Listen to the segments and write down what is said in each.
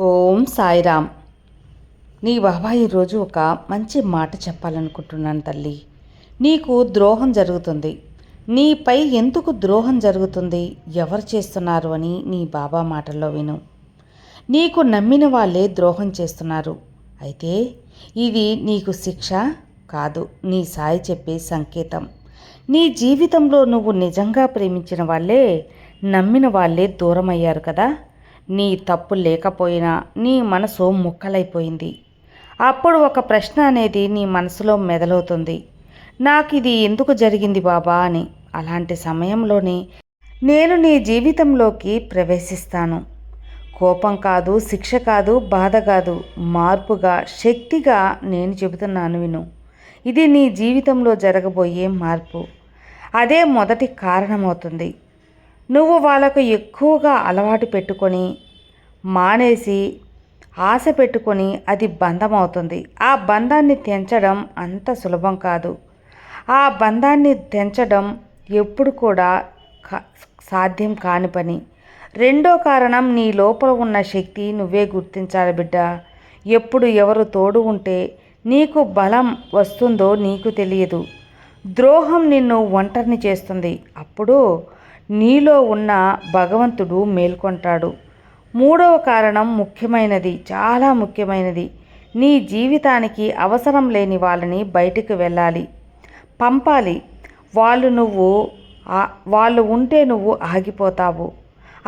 ఓం సాయిరామ్. నీ బాబా ఈరోజు ఒక మంచి మాట చెప్పాలనుకుంటున్నాను తల్లి. నీకు ద్రోహం జరుగుతుంది. నీపై ఎందుకు ద్రోహం జరుగుతుంది, ఎవరు చేస్తున్నారు అని నీ బాబా మాటల్లో విను. నీకు నమ్మిన వాళ్ళే ద్రోహం చేస్తున్నారు. అయితే ఇది నీకు శిక్ష కాదు, నీ సాయి చెప్పే సంకేతం. నీ జీవితంలో నువ్వు నిజంగా ప్రేమించిన వాళ్ళే, నమ్మిన వాళ్ళే దూరమయ్యారు కదా. నీ తప్పు లేకపోయినా నీ మనసు ముక్కలైపోయింది. అప్పుడు ఒక ప్రశ్న అనేది నీ మనసులో మెదలవుతుంది, నాకు ఇది ఎందుకు జరిగింది బాబా అని. అలాంటి సమయంలోనే నేను నీ జీవితంలోకి ప్రవేశిస్తాను. కోపం కాదు, శిక్ష కాదు, బాధ కాదు, మార్పుగా, శక్తిగా నేను చెబుతున్నాను విను. ఇది నీ జీవితంలో జరగబోయే మార్పు. అదే మొదటి కారణమవుతుంది. నువ్వు వాళ్ళకు ఎక్కువగా అలవాటు పెట్టుకొని మానేసి ఆశ పెట్టుకొని అది బంధం అవుతుంది. ఆ బంధాన్ని తెంచడం అంత సులభం కాదు. ఆ బంధాన్ని తెంచడం ఎప్పుడు కూడా సాధ్యం కాని పని. రెండో కారణం, నీ లోపల ఉన్న శక్తి నువ్వే గుర్తించాలి బిడ్డ. ఎప్పుడు ఎవరు తోడు ఉంటే నీకు బలం వస్తుందో నీకు తెలియదు. ద్రోహం నిన్ను ఒంటరిని చేస్తుంది. అప్పుడు నీలో ఉన్న భగవంతుడు మేల్కొంటాడు. మూడవ కారణం ముఖ్యమైనది, చాలా ముఖ్యమైనది. నీ జీవితానికి అవసరం లేని వాళ్ళని బయటికి వెళ్ళాలి, పంపాలి. వాళ్ళు ఉంటే నువ్వు ఆగిపోతావు.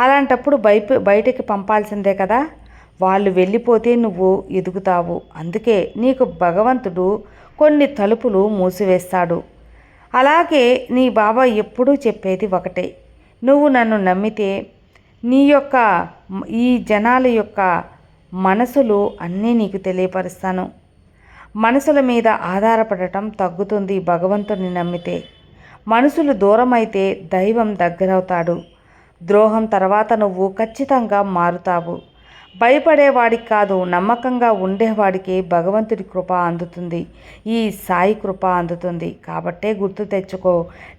అలాంటప్పుడు బయటికి పంపాల్సిందే కదా. వాళ్ళు వెళ్ళిపోతే నువ్వు ఎదుగుతావు. అందుకే నీకు భగవంతుడు కొన్ని తలుపులు మూసివేస్తాడు. అలాగే నీ బాబా ఎప్పుడూ చెప్పేది ఒకటే, నువ్వు నన్ను నమ్మితే ఈ జనాల యొక్క మనసులు అన్నీ నీకు తెలియపరుస్తాను. మనసుల మీద ఆధారపడటం తగ్గుతుంది భగవంతుని నమ్మితే. మనుషులు దూరమైతే దైవం దగ్గరవుతాడు. ద్రోహం తర్వాత నువ్వు ఖచ్చితంగా మారుతావు. భయపడేవాడికి కాదు, నమ్మకంగా ఉండేవాడికి భగవంతుడి కృప అందుతుంది, ఈ సాయి కృప అందుతుంది. కాబట్టే గుర్తు తెచ్చుకో,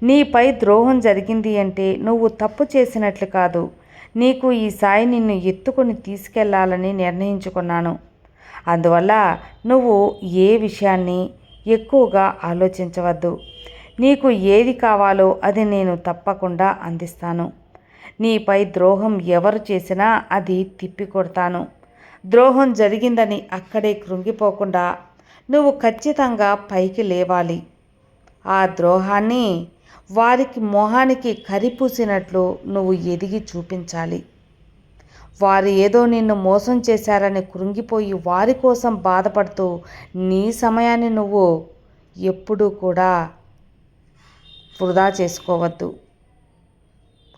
నీపై ద్రోహం జరిగింది అంటే నువ్వు తప్పు చేసినట్లు కాదు. నీకు ఈ సాయి నిన్ను ఎత్తుకొని తీసుకెళ్లాలని నిర్ణయించుకున్నాను. అందువల్ల నువ్వు ఏ విషయాన్ని ఎక్కువగా ఆలోచించవద్దు. నీకు ఏది కావాలో అది నేను తప్పకుండా అందిస్తాను. నీపై ద్రోహం ఎవరు చేసినా అది తిప్పికొడతాను. ద్రోహం జరిగిందని అక్కడే కృంగిపోకుండా నువ్వు ఖచ్చితంగా పైకి లేవాలి. ఆ ద్రోహాన్ని వారికి మొహానికి కరిపూసినట్లు నువ్వు ఎదిగి చూపించాలి. వారు ఏదో నిన్ను మోసం చేశారని కృంగిపోయి వారి కోసం బాధపడుతూ నీ సమయాన్ని నువ్వు ఎప్పుడూ కూడా వృధా చేసుకోవద్దు.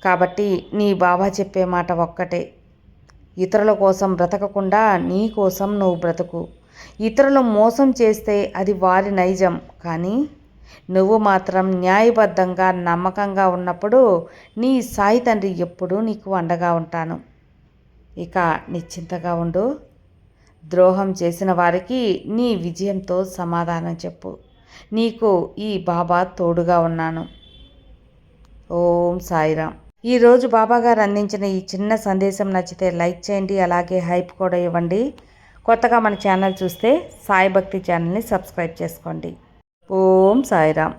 కాబట్టి నీ బాబా చెప్పే మాట ఒక్కటే, ఇతరుల కోసం బ్రతకకుండా నీ కోసం నువ్వు బ్రతుకు. ఇతరులు మోసం చేస్తే అది వారి నైజం, కానీ నువ్వు మాత్రం న్యాయబద్ధంగా నమ్మకంగా ఉన్నప్పుడు నీ సాయి తండ్రి ఎప్పుడూ నీకు అండగా ఉంటాను. ఇక నిశ్చింతగా ఉండు. ద్రోహం చేసిన వారికి నీ విజయంతో సమాధానం చెప్పు. నీకు ఈ బాబా తోడుగా ఉన్నాను. ఓం సాయిరామ్. ఈరోజు బాబాగారు అందించిన ఈ చిన్న సందేశం నచ్చితే లైక్ చేయండి, అలాగే హైప్ కూడా ఇవ్వండి. కొత్తగా మన ఛానల్ చూస్తే సాయి భక్తి ఛానల్ని సబ్స్క్రైబ్ చేసుకోండి. ఓం సాయిరామ్.